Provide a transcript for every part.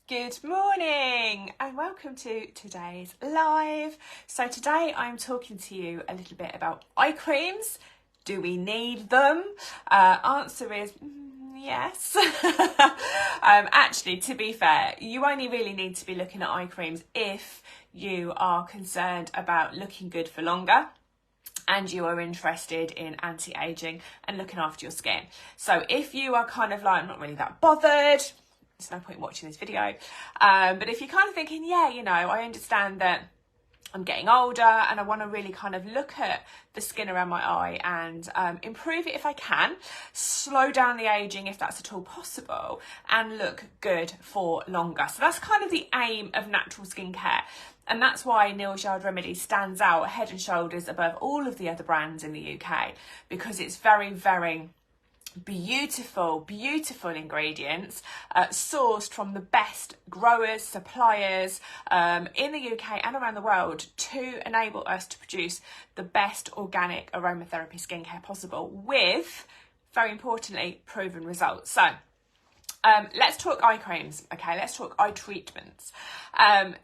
Good morning and welcome to today's live. So today I'm talking to you a little bit about eye creams. Do we need them? Answer is yes. Actually, to be fair, you only really need to be looking at eye creams if you are concerned about looking good for longer and you are interested in anti-aging and looking after your skin. So if you are kind of like, I'm not really that bothered, there's no point watching this video. But if you're kind of thinking, yeah, you know, I understand that I'm getting older and I want to really kind of look at the skin around my eye and improve it if I can, slow down the aging if that's at all possible, and look good for longer. So that's kind of the aim of natural skincare. And that's why Neal's Yard Remedies stands out head and shoulders above all of the other brands in the UK, because it's very, very beautiful ingredients sourced from the best growers, suppliers in the UK and around the world to enable us to produce the best organic aromatherapy skincare possible with, very importantly, proven results. So let's talk eye creams, okay? Let's talk eye treatments.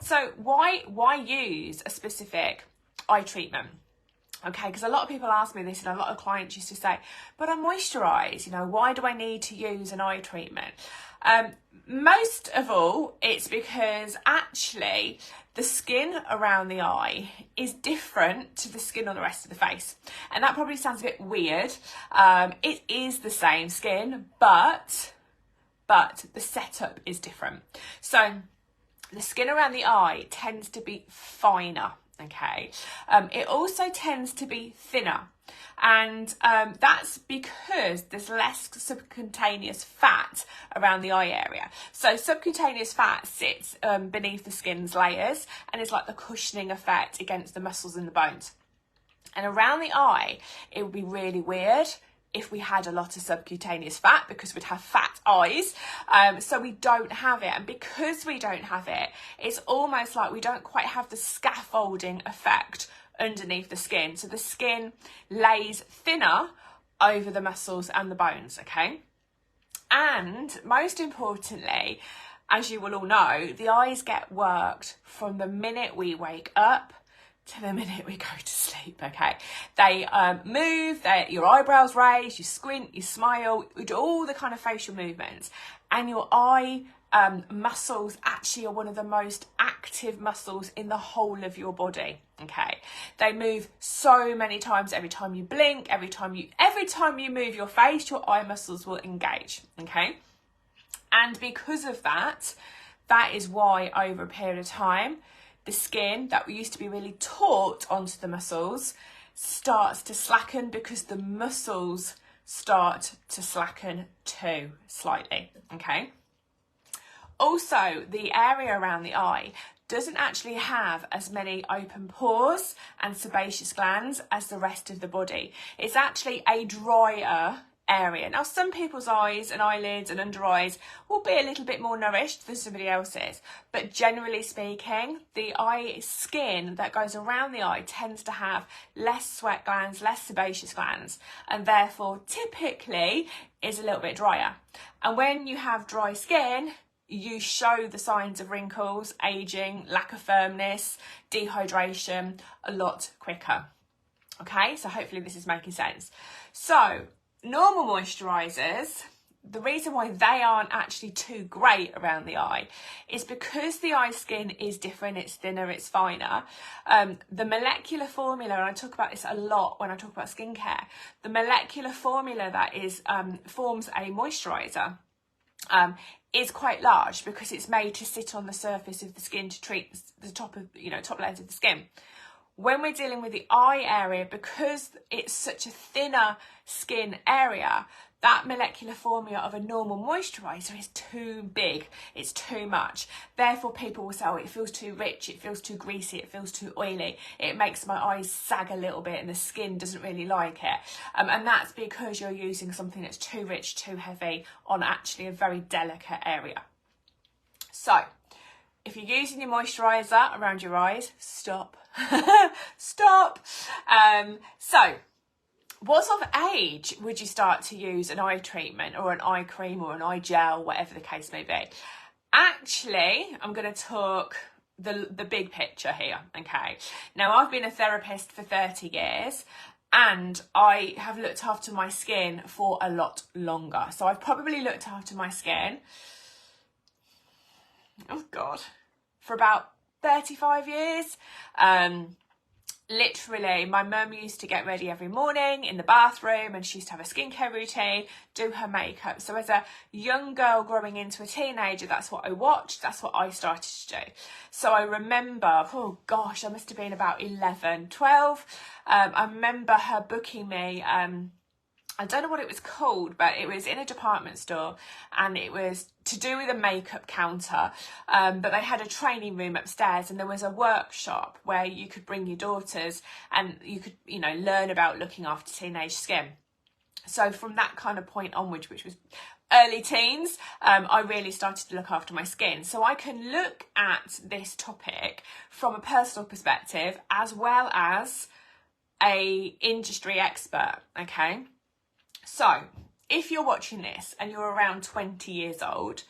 So why use a specific eye treatment? Okay, because a lot of people ask me this, and a lot of clients used to say, but I moisturise, you know, why do I need to use an eye treatment? Most of all, it's because actually the skin around the eye is different to the skin on the rest of the face. And that probably sounds a bit weird. It is the same skin, but the setup is different. So the skin around the eye tends to be finer. Okay, it also tends to be thinner, and that's because there's less subcutaneous fat around the eye area. So subcutaneous fat sits beneath the skin's layers and is like the cushioning effect against the muscles and the bones. And around the eye, it would be really weird if we had a lot of subcutaneous fat, because we'd have fat eyes. So we don't have it. And because we don't have it, it's almost like we don't quite have the scaffolding effect underneath the skin. So the skin lays thinner over the muscles and the bones, okay? And most importantly, as you will all know, the eyes get worked from the minute we wake up to the minute we go to sleep, okay? They move, your eyebrows raise, you squint, you smile, you do all the kind of facial movements. And your eye muscles actually are one of the most active muscles in the whole of your body, okay? They move so many times. Every time you blink, every time you move your face, your eye muscles will engage, okay? And because of that, that is why over a period of time, the skin that used to be really taut onto the muscles starts to slacken, because the muscles start to slacken too, slightly, okay? Also, the area around the eye doesn't actually have as many open pores and sebaceous glands as the rest of the body. It's actually a drier area. Now, some people's eyes and eyelids and under eyes will be a little bit more nourished than somebody else's, but generally speaking, the eye skin that goes around the eye tends to have less sweat glands, less sebaceous glands, and therefore typically is a little bit drier. And when you have dry skin, you show the signs of wrinkles, aging, lack of firmness, dehydration a lot quicker. Okay, so hopefully this is making sense. So normal moisturisers, the reason why they aren't actually too great around the eye is because the eye skin is different, it's thinner, it's finer. The molecular formula, and I talk about this a lot when I talk about skincare, the molecular formula that is forms a moisturiser is quite large, because it's made to sit on the surface of the skin to treat the top layers of the skin. When we're dealing with the eye area, because it's such a thinner skin area, that molecular formula of a normal moisturiser is too big, it's too much. Therefore, people will say, oh, it feels too rich, it feels too greasy, it feels too oily, it makes my eyes sag a little bit and the skin doesn't really like it. And that's because you're using something that's too rich, too heavy on actually a very delicate area. So, if you're using your moisturiser around your eyes, stop. Stop. So, what sort of age would you start to use an eye treatment or an eye cream or an eye gel, whatever the case may be? Actually, I'm going to talk the big picture here, okay? Now, I've been a therapist for 30 years and I have looked after my skin for a lot longer. So I've probably looked after my skin, oh God, for about 35 years. Literally, my mum used to get ready every morning in the bathroom and she used to have a skincare routine, do her makeup. So as a young girl growing into a teenager, that's what I watched, that's what I started to do. So I remember, oh gosh, I must have been about 11, 12. I remember her booking me, I don't know what it was called, but it was in a department store and it was to do with a makeup counter. But they had a training room upstairs and there was a workshop where you could bring your daughters and you could, you know, learn about looking after teenage skin. So from that kind of point onwards, which was early teens, I really started to look after my skin. So I can look at this topic from a personal perspective as well as a industry expert, okay? So, if you're watching this and you're around 20 years old,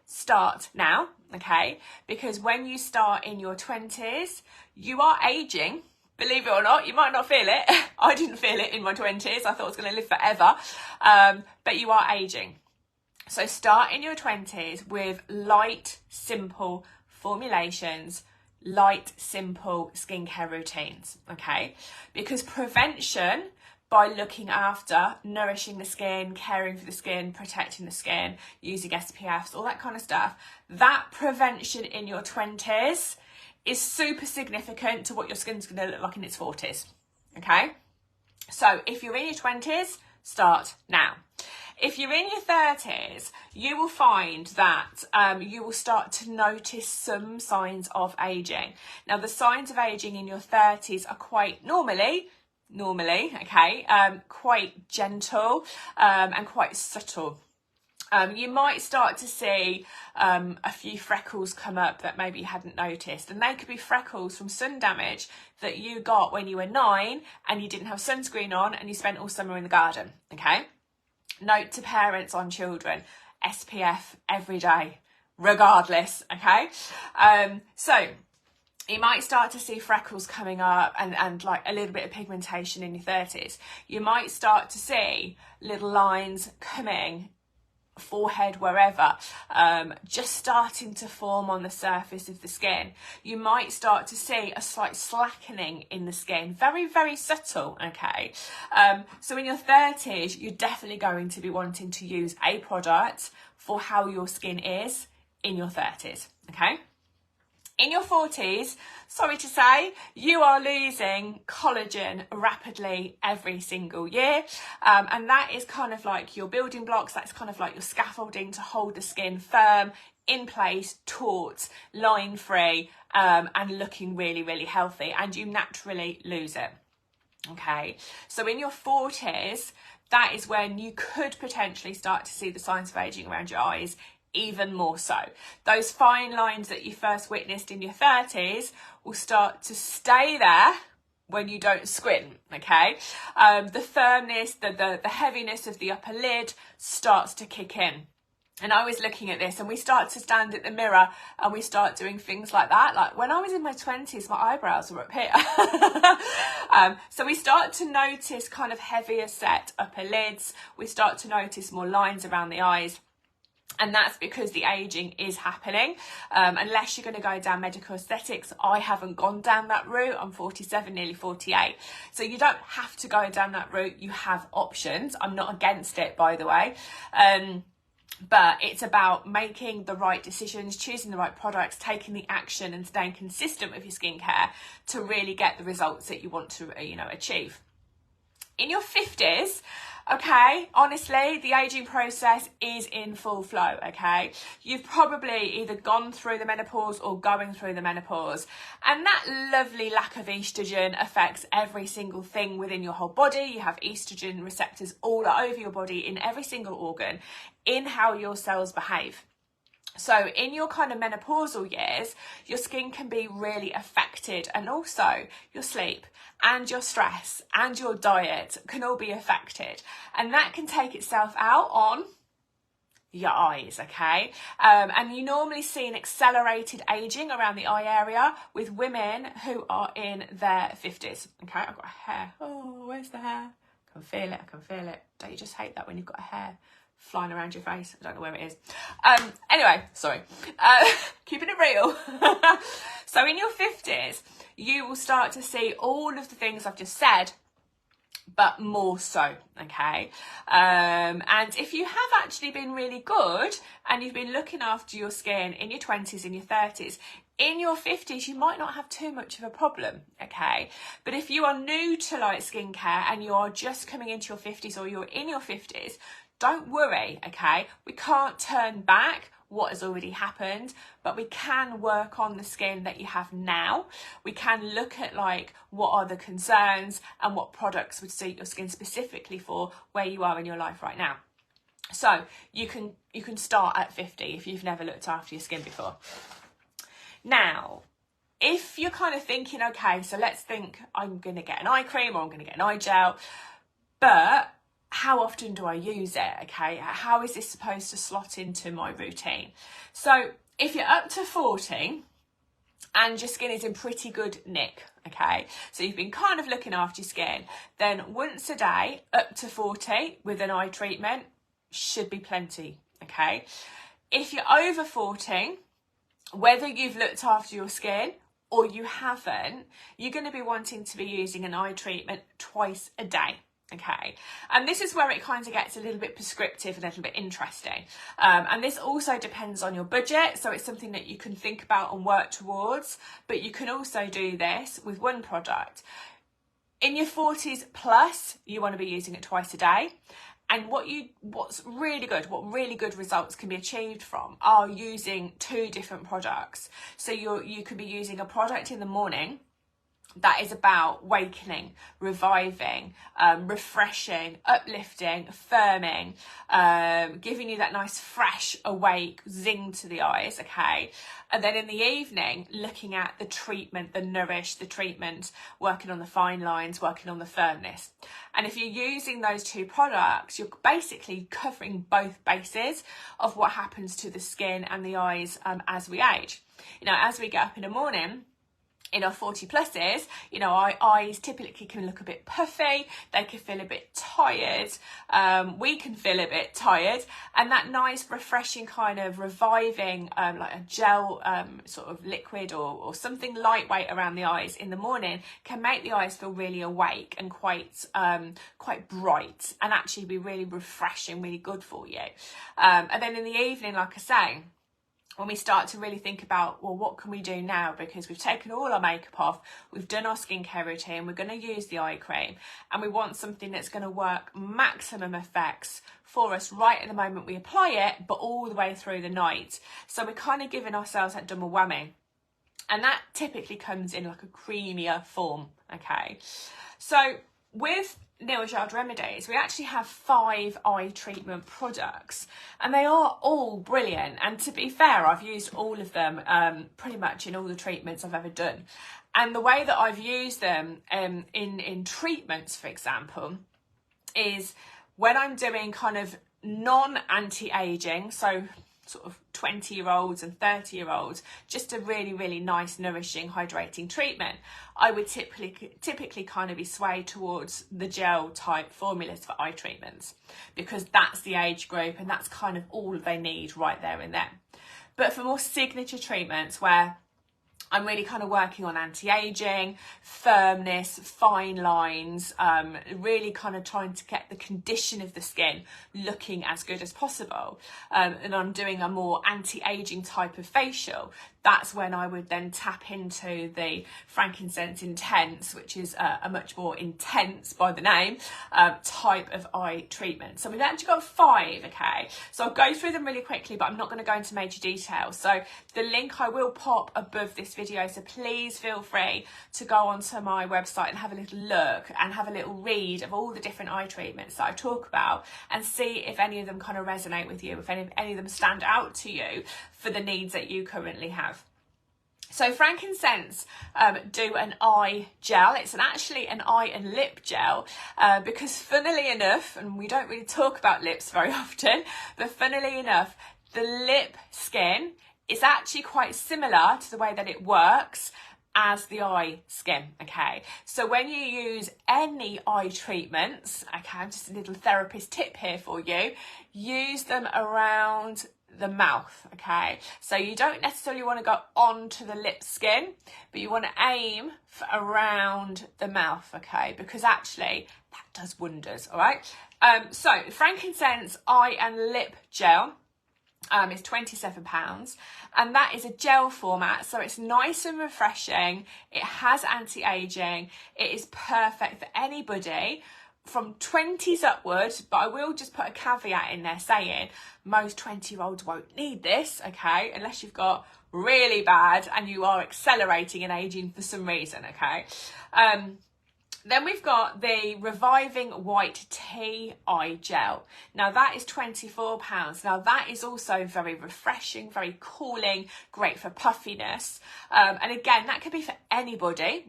start now, okay? Because when you start in your 20s, you are aging. Believe it or not, you might not feel it. I didn't feel it in my 20s. I thought I was going to live forever. But you are aging. So start in your 20s with light, simple formulations, light, simple skincare routines, okay? Because prevention, by looking after, nourishing the skin, caring for the skin, protecting the skin, using SPFs, all that kind of stuff, that prevention in your 20s is super significant to what your skin's going to look like in its 40s, okay? So if you're in your 20s, start now. If you're in your 30s, you will find that you will start to notice some signs of aging. Now, the signs of aging in your 30s are quite normally, okay, quite gentle and quite subtle. You might start to see a few freckles come up that maybe you hadn't noticed, and they could be freckles from sun damage that you got when you were 9 and you didn't have sunscreen on and you spent all summer in the garden, okay? Note to parents on children, SPF every day, regardless, okay? So you might start to see freckles coming up and like a little bit of pigmentation in your 30s. You might start to see little lines coming, forehead, wherever, just starting to form on the surface of the skin. You might start to see a slight slackening in the skin, very, very subtle, okay? So in your 30s, you're definitely going to be wanting to use a product for how your skin is in your 30s, okay? In your 40s, sorry to say, you are losing collagen rapidly every single year. And that is kind of like your building blocks. That's kind of like your scaffolding to hold the skin firm, in place, taut, line-free, and looking really, really healthy. And you naturally lose it. Okay, so in your 40s, that is when you could potentially start to see the signs of aging around your eyes, even more so. Those fine lines that you first witnessed in your 30s will start to stay there when you don't squint, okay? The firmness, the heaviness of the upper lid starts to kick in. And I was looking at this and we start to stand at the mirror and we start doing things like that. Like when I was in my 20s, my eyebrows were up here. So we start to notice kind of heavier set upper lids. We start to notice more lines around the eyes. And that's because the aging is happening. Unless you're going to go down medical aesthetics, I haven't gone down that route. I'm 47, nearly 48. So you don't have to go down that route. You have options. I'm not against it, by the way. But it's about making the right decisions, choosing the right products, taking the action and staying consistent with your skincare to really get the results that you want to, achieve. In your 50s, okay, honestly, the aging process is in full flow, okay? You've probably either gone through the menopause or going through the menopause. And that lovely lack of estrogen affects every single thing within your whole body. You have estrogen receptors all over your body in every single organ, in how your cells behave. So in your kind of menopausal years, your skin can be really affected, and also your sleep and your stress and your diet can all be affected. And that can take itself out on your eyes, okay? And you normally see an accelerated aging around the eye area with women who are in their 50s, okay? I've got a hair. Oh, where's the hair? I can feel it, I can feel it. Don't you just hate that when you've got a hair flying around your face? I don't know where it is. Anyway, sorry. Keeping it real. So in your 50s, you will start to see all of the things I've just said, but more so, okay? And if you have actually been really good and you've been looking after your skin in your 20s and your 30s, in your 50s you might not have too much of a problem, okay? But if you are new to like skincare and you are just coming into your 50s or you're in your 50s, don't worry, okay? We can't turn back what has already happened, but we can work on the skin that you have now. We can look at like what are the concerns and what products would suit your skin specifically for where you are in your life right now. So you can start at 50 if you've never looked after your skin before. Now, if you're kind of thinking, okay, so let's think I'm going to get an eye cream or I'm going to get an eye gel, but how often do I use it? Okay, how is this supposed to slot into my routine? So if you're up to 40 and your skin is in pretty good nick, okay, so you've been kind of looking after your skin, then once a day up to 40 with an eye treatment should be plenty, okay? If you're over 40, whether you've looked after your skin or you haven't, you're going to be wanting to be using an eye treatment twice a day. Okay, and this is where it kind of gets a little bit prescriptive and a little bit interesting. And this also depends on your budget, so it's something that you can think about and work towards, but you can also do this with one product. In your 40s plus, you want to be using it twice a day. And what really good results can be achieved from are using two different products. So you could be using a product in the morning that is about awakening, reviving, refreshing, uplifting, affirming, giving you that nice fresh awake zing to the eyes, okay? And then in the evening, looking at the treatment, the nourish, the treatment, working on the fine lines, working on the firmness. And if you're using those two products, you're basically covering both bases of what happens to the skin and the eyes as we age. You know, as we get up in the morning, in our 40 pluses, you know, our eyes typically can look a bit puffy, they can feel a bit tired, we can feel a bit tired, and that nice refreshing kind of reviving like a gel sort of liquid or something lightweight around the eyes in the morning can make the eyes feel really awake and quite bright and actually be really refreshing, really good for you. And then in the evening, like I say, when we start to really think about, well, what can we do now? Because we've taken all our makeup off, we've done our skincare routine, we're going to use the eye cream, and we want something that's going to work maximum effects for us right at the moment we apply it, but all the way through the night. So we're kind of giving ourselves that double whammy. And that typically comes in like a creamier form, okay? So with NYR Remedies, we actually have 5 eye treatment products, and they are all brilliant. And to be fair, I've used all of them pretty much in all the treatments I've ever done. And the way that I've used them in treatments, for example, is when I'm doing kind of non-anti-aging, so sort of 20-year-olds and 30-year-olds, just a really, really nice, nourishing, hydrating treatment, I would typically kind of be swayed towards the gel type formulas for eye treatments, because that's the age group and that's kind of all they need right there and then. But for more signature treatments where I'm really kind of working on anti-aging, firmness, fine lines, really kind of trying to get the condition of the skin looking as good as possible. And I'm doing a more anti-aging type of facial. That's when I would then tap into the Frankincense Intense, which is a much more intense, by the name, type of eye treatment. So we've actually got 5, okay? So I'll go through them really quickly, but I'm not going to go into major detail. So the link I will pop above this video, so please feel free to go onto my website and have a little look and have a little read of all the different eye treatments that I talk about and see if any of them kind of resonate with you, if any of them stand out to you for the needs that you currently have. So frankincense do an eye gel. It's actually an eye and lip gel because funnily enough, and we don't really talk about lips very often, but funnily enough, the lip skin is actually quite similar to the way that it works as the eye skin, okay? So when you use any eye treatments, okay, just a little therapist tip here for you, use them around the mouth, okay? So you don't necessarily want to go onto the lip skin, but you want to aim for around the mouth, okay? Because actually that does wonders, all right? So frankincense eye and lip gel is £27, and that is a gel format, so it's nice and refreshing. It has anti-aging. It is perfect for anybody from 20s upwards, but I will just put a caveat in there saying most 20-year-olds won't need this, okay, unless you've got really bad and you are accelerating in aging for some reason, okay. Then we've got the Reviving White Tea Eye Gel. Now that is £24. Now that is also very refreshing, very cooling, great for puffiness. And again, that could be for anybody,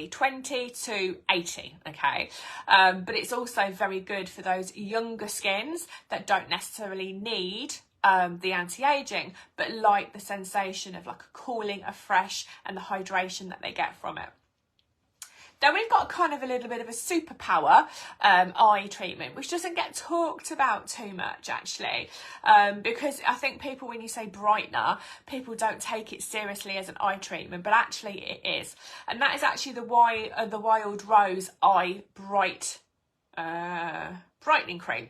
20 to 80, okay? But it's also very good for those younger skins that don't necessarily need the anti-aging, but like the sensation of like a cooling, a fresh, and the hydration that they get from it. Then we've got kind of a little bit of a superpower eye treatment, which doesn't get talked about too much actually, because I think people, when you say brightener, people don't take it seriously as an eye treatment, but actually it is. And that is actually the Wild Rose Eye Brightening Cream.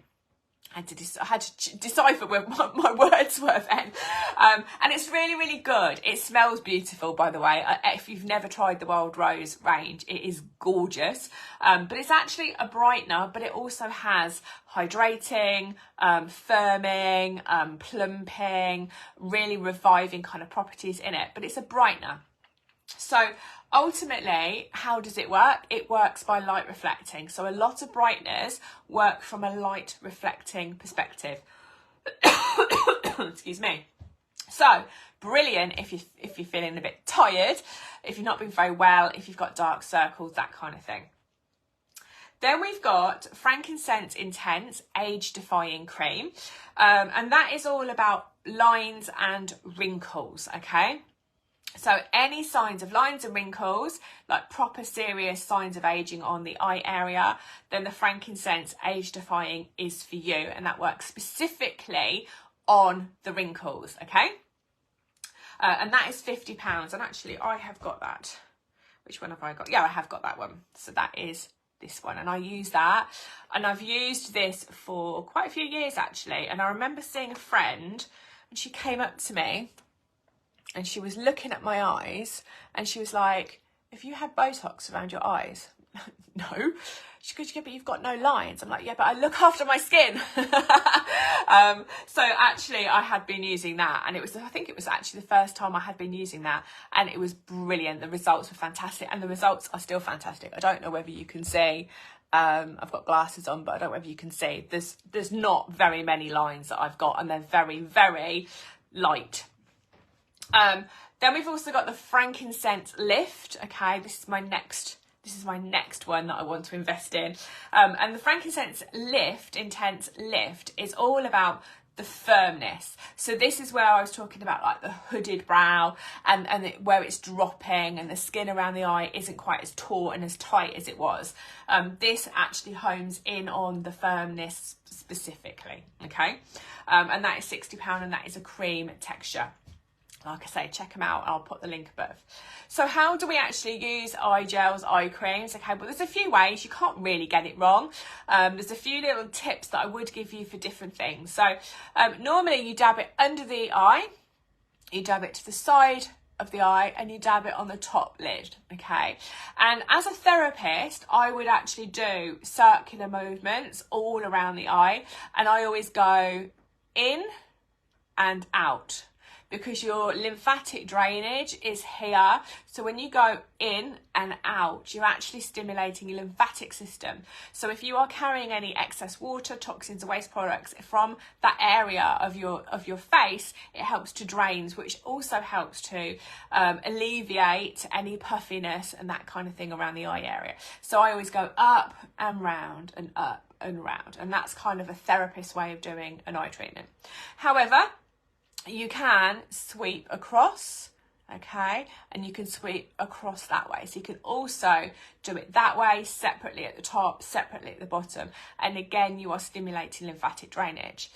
I had to decipher where my words were then. And it's really, really good. It smells beautiful, by the way. If you've never tried the Wild Rose range, it is gorgeous. But it's actually a brightener, but it also has hydrating, firming, plumping, really reviving kind of properties in it. But it's a brightener. So ultimately, how does it work? It works by light reflecting. So a lot of brighteners work from a light reflecting perspective. Excuse me. So brilliant if you're feeling a bit tired, if you've not been very well, if you've got dark circles, that kind of thing. Then we've got Frankincense Intense Age Defying Cream, and that is all about lines and wrinkles, okay? So any signs of lines and wrinkles, like proper serious signs of aging on the eye area, then the frankincense age defying is for you, and that works specifically on the wrinkles, okay? And that is £50, and actually I have got that. Which one have I got? Yeah, I have got that one. So that is this one, and I use that, and I've used this for quite a few years actually. And I remember seeing a friend, and she came up to me and she was looking at my eyes and she was like, "Have you had Botox around your eyes?" No. She goes, "Yeah, but you've got no lines." I'm like, "Yeah, but I look after my skin." So actually I had been using that, and I think it was actually the first time I had been using that, and it was brilliant. The results were fantastic, and the results are still fantastic. I don't know whether you can see, I've got glasses on, but I don't know whether you can see. There's not very many lines that I've got, and they're very, very light. Then we've also got the Frankincense Lift. Okay, this is my next one that I want to invest in. And the Frankincense Lift, Intense Lift, is all about the firmness. So this is where I was talking about like the hooded brow and where it's dropping and the skin around the eye isn't quite as taut and as tight as it was. This actually hones in on the firmness specifically, okay? And that is £60, and that is a cream texture. Like I say, check them out. I'll put the link above. So how do we actually use eye gels, eye creams? Okay, well, there's a few ways. You can't really get it wrong. There's a few little tips that I would give you for different things. So normally you dab it under the eye, you dab it to the side of the eye, and you dab it on the top lid, okay? And as a therapist, I would actually do circular movements all around the eye, and I always go in and out. because your lymphatic drainage is here. So when you go in and out, you're actually stimulating your lymphatic system. So if you are carrying any excess water, toxins or waste products from that area of your face, it helps to drain, which also helps to alleviate any puffiness and that kind of thing around the eye area. So I always go up and round and up and round, and that's kind of a therapist's way of doing an eye treatment. However, you can sweep across, okay, and you can sweep across that way. So you can also do it that way, separately at the top, separately at the bottom, and again you are stimulating lymphatic drainage.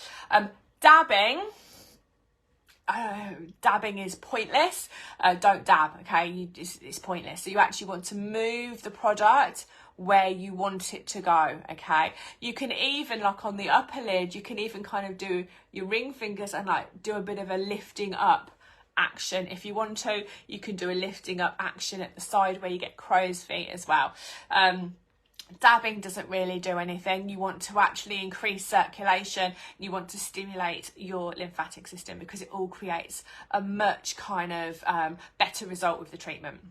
Dabbing is pointless. Don't dab, okay? It's pointless. So you actually want to move the product where you want it to go, okay? You can even, like on the upper lid, you can even kind of do your ring fingers and like do a bit of a lifting up action. If you want to, you can do a lifting up action at the side where you get crow's feet as well. Dabbing doesn't really do anything. You want to actually increase circulation. You want to stimulate your lymphatic system because it all creates a much kind of better result with the treatment.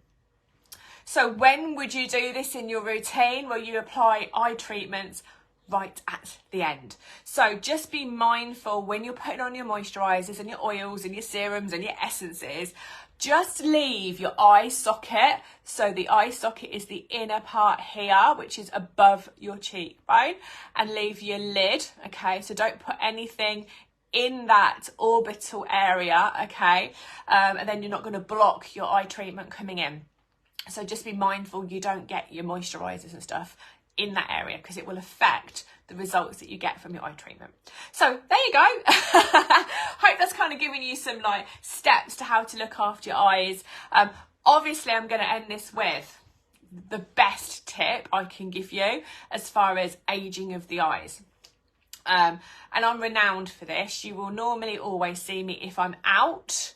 So when would you do this in your routine? Well, you apply eye treatments right at the end. So just be mindful when you're putting on your moisturisers and your oils and your serums and your essences, just leave your eye socket. So the eye socket is the inner part here, which is above your cheekbone, and leave your lid, okay? So don't put anything in that orbital area, okay? And then you're not going to block your eye treatment coming in. So just be mindful you don't get your moisturisers and stuff in that area because it will affect the results that you get from your eye treatment. So there you go. Hope that's kind of giving you some like steps to how to look after your eyes. Obviously, I'm going to end this with the best tip I can give you as far as aging of the eyes. And I'm renowned for this. You will normally always see me if I'm out.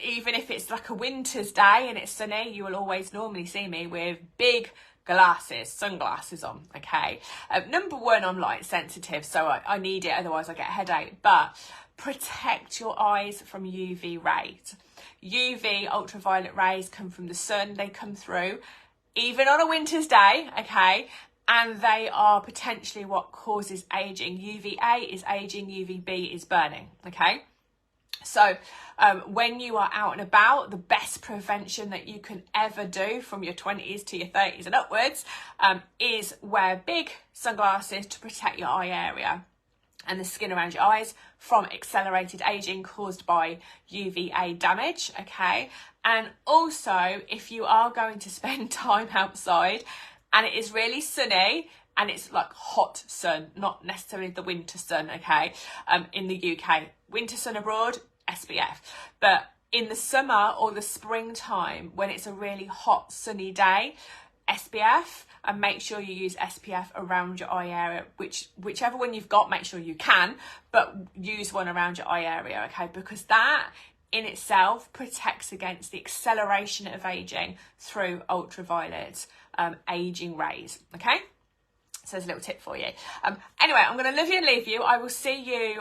Even if it's like a winter's day and it's sunny, you will always normally see me with big sunglasses on, okay? Number one, I'm light sensitive, so I need it, otherwise I get a headache. But protect your eyes from UV rays. UV, ultraviolet rays, come from the sun. They come through even on a winter's day, okay? And they are potentially what causes aging. UVA is aging, UVB is burning, okay? So when you are out and about, the best prevention that you can ever do from your 20s to your 30s and upwards is wear big sunglasses to protect your eye area and the skin around your eyes from accelerated aging caused by UVA damage, okay? And also, if you are going to spend time outside and it is really sunny, and it's like hot sun, not necessarily the winter sun, okay, in the UK. Winter sun abroad, SPF. But in the summer or the springtime, when it's a really hot, sunny day, SPF, and make sure you use SPF around your eye area, whichever one you've got, make sure you can, but use one around your eye area, okay, because that in itself protects against the acceleration of aging through ultraviolet aging rays, okay? So there's a little tip for you. Anyway, I'm going to love you and leave you. I will see you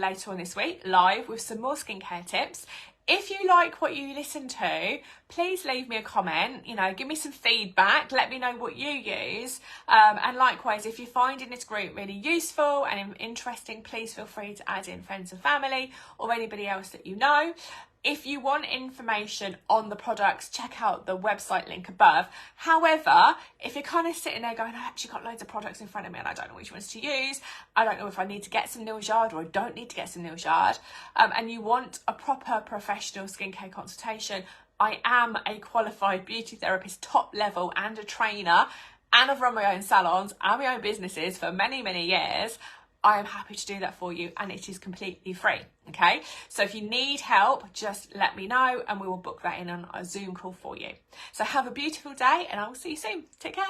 later on this week live with some more skincare tips. If you like what you listen to, please leave me a comment, give me some feedback, let me know what you use. And likewise, if you're finding this group really useful and interesting, please feel free to add in friends and family or anybody else that you know. If you want information on the products, check out the website link above. However, if you're kind of sitting there going, I've actually got loads of products in front of me and I don't know which ones to use, I don't know if I need to get some Nils Yard or I don't need to get some Nils Yard, and you want a proper professional skincare consultation, I am a qualified beauty therapist, top level, and a trainer, and I've run my own salons and my own businesses for many, many years. I am happy to do that for you, and it is completely free, okay? So if you need help, just let me know and we will book that in on a Zoom call for you. So have a beautiful day and I will see you soon. Take care.